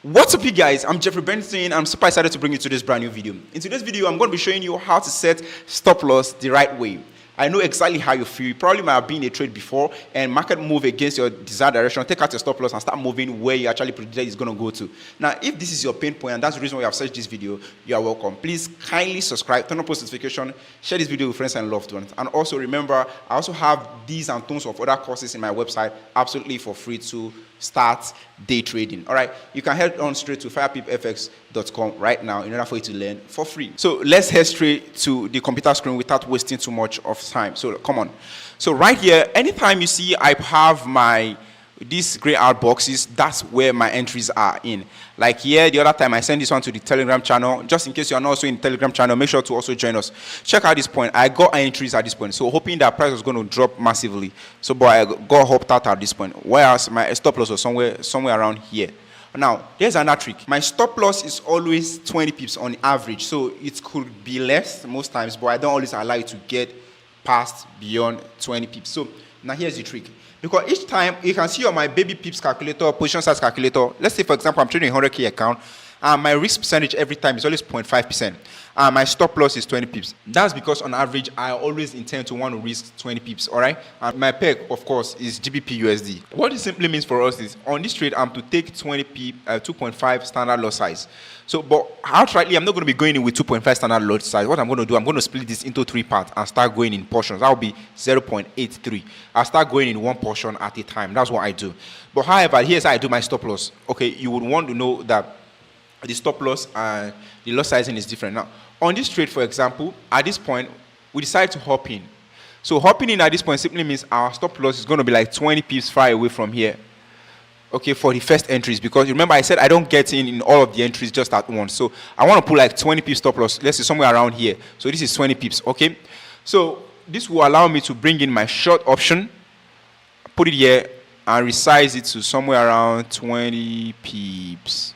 What's up, you guys? I'm Jeffrey Benson. I'm super excited to bring you to this brand new video. In today's video, I'm going to be showing you how to set stop loss the right way. I know exactly how you feel. You probably might have been in a trade before and market move against your desired direction. Take out your stop loss and start moving where you actually predicted it's going to go to. Now, if this is your pain point and that's the reason why you have searched this video, you are welcome. Please kindly subscribe, turn on post notification, share this video with friends and loved ones. And also remember, I also have these and tons of other courses in my website absolutely for free to start day trading. All right, you can head on straight to firepeopfx.com right now in order for you to learn for free. So let's head straight to the computer screen without wasting too much of time. So come on. So right here, anytime you see I have these gray out boxes, that's where my entries are in. Like here, the other time I sent this one to the Telegram channel. Just in case you're not also in the Telegram channel, make sure to also join us. Check out this point. I got entries at this point, so hoping that price was going to drop massively. So, but I got hopped out at this point. Whereas my stop loss was somewhere around here. Now, there's another trick. My stop loss is always 20 pips on average, so it could be less most times, but I don't always allow you to get past beyond 20 pips. So now here's the trick. Because each time, you can see on my baby pips calculator, position size calculator, let's say for example, I'm trading a 100K account, and my risk percentage every time is always 0.5%. My stop loss is 20 pips. That's because on average, I always intend to want to risk 20 pips, all right? And my peg, of course, is GBP USD. What this simply means for us is, on this trade, I'm to take 20 pip, 2.5 standard lot size. So, but outrightly, I'm not going to be going in with 2.5 standard lot size. What I'm going to do, I'm going to split this into 3 parts and start going in portions. That will be 0.83. I'll start going in one portion at a time. That's what I do. But however, here's how I do my stop loss. Okay, you would want to know that the stop loss and the loss sizing is different. Now, on this trade, for example, at this point, we decide to hop in. So hopping in at this point simply means our stop loss is going to be like 20 pips far away from here. Okay, for the first entries, because remember I said I don't get in all of the entries just at once. So I want to put like 20 pips stop loss. Let's say somewhere around here. So this is 20 pips, okay? So this will allow me to bring in my short option, put it here, and resize it to somewhere around 20 pips.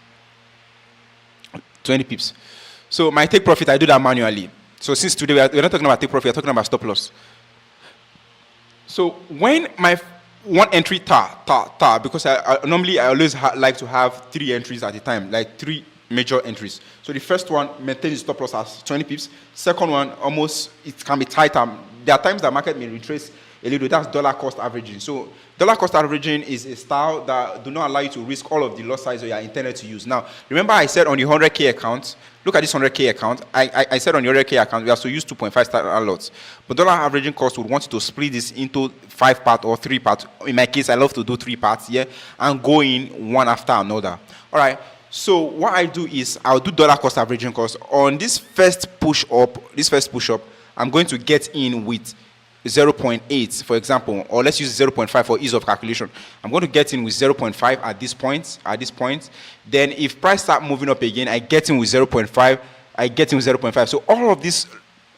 20 pips. So my take profit, I do that manually. So since today we're not talking about take profit, we're talking about stop loss. So when my one entry because I normally always like to have 3 entries at a time, like 3 major entries. So the first one maintains stop loss as 20 pips. Second one, almost it can be tighter. There are times the market may retrace a little. That's dollar cost averaging. So dollar cost averaging is a style that do not allow you to risk all of the lot size you are intended to use. Now, remember I said on the 100K account, look at this 100K account. I said on the 100K account, we have to use 2.5 standard lots. But dollar averaging cost would want you to split this into 5 parts or 3 parts. In my case, I love to do 3 parts, yeah, and go in one after another. All right. So what I do is I'll do dollar cost averaging cost. On this first push up, I'm going to get in with 0.8, for example, or let's use 0.5 for ease of calculation. I'm going to get in with 0.5 at this point. Then if price start moving up again, I get in with 0.5, I get in with 0.5. So all of these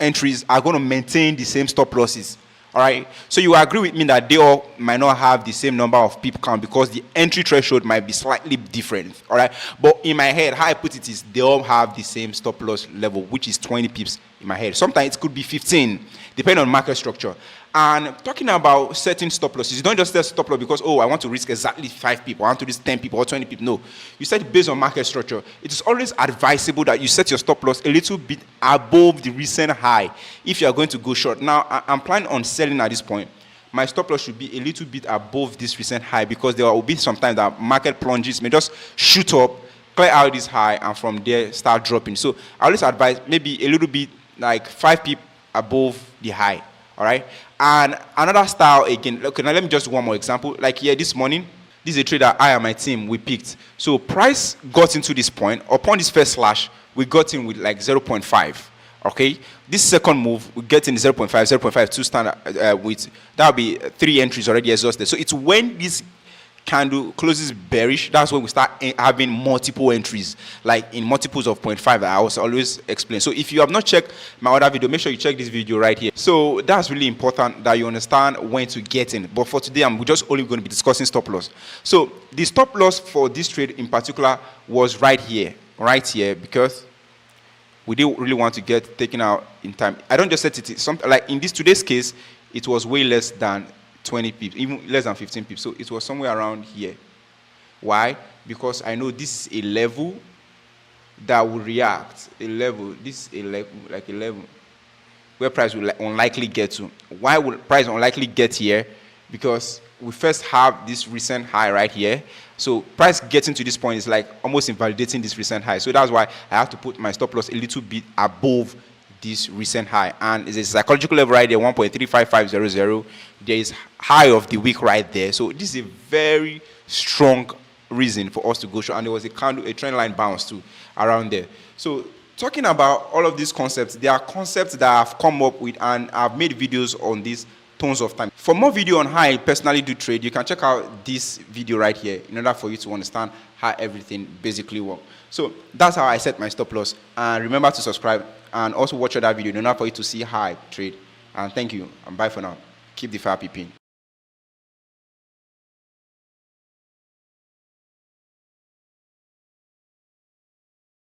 entries are going to maintain the same stop losses. All right. So you agree with me that they all might not have the same number of pip count because the entry threshold might be slightly different. All right. But in my head, how I put it is they all have the same stop loss level, which is 20 pips in my head. Sometimes it could be 15, depending on market structure. And talking about setting stop losses, you don't just set stop loss because, oh, I want to risk exactly 5 people, I want to risk 10 people or 20 people. No, you set it based on market structure. It is always advisable that you set your stop loss a little bit above the recent high if you are going to go short. Now, I'm planning on selling at this point. My stop loss should be a little bit above this recent high because there will be sometimes that market plunges may just shoot up, clear out this high, and from there start dropping. So I always advise maybe a little bit like 5 pip above the high. All right. And another style again. Okay, now let me just do one more example. Like here this morning, this is a trade that I and my team we picked. So price got into this point. Upon this first slash, we got in with like 0.5. Okay. This second move, we get in 0.5, 0.5, 2 standard with that'll be 3 entries already exhausted. So it's when this candle closes bearish, that's when we start having multiple entries, like in multiples of 0.5 that I was always explain. So if you have not checked my other video, make sure you check this video right here. So that's really important that you understand when to get in. But for today, I'm just only going to be discussing stop loss. So the stop loss for this trade in particular was right here, because we didn't really want to get taken out in time. I don't just set it, something like in this today's case, it was way less than 20 pips, even less than 15 pips. So it was somewhere around here. Why? because I know this is a level that will react. A level, this is a level, like a level where price will unlikely get to. Why will price unlikely get here? Because we first have this recent high right here. So price getting to this point is like almost invalidating this recent high. So that's why I have to put my stop loss a little bit above this recent high. And it's a psychological level right there, 1.35500. There is high of the week right there. So this is a very strong reason for us to go short. And there was a candle, a trend line bounce too around there. So talking about all of these concepts, there are concepts that I've come up with, and I've made videos on this tons of time. For more video on how I personally do trade, you can check out this video right here in order for you to understand how everything basically works. So that's how I set my stop loss. And remember to subscribe and also watch other video in order for you to see how I trade. And thank you, and bye for now. Keep the fire peeping.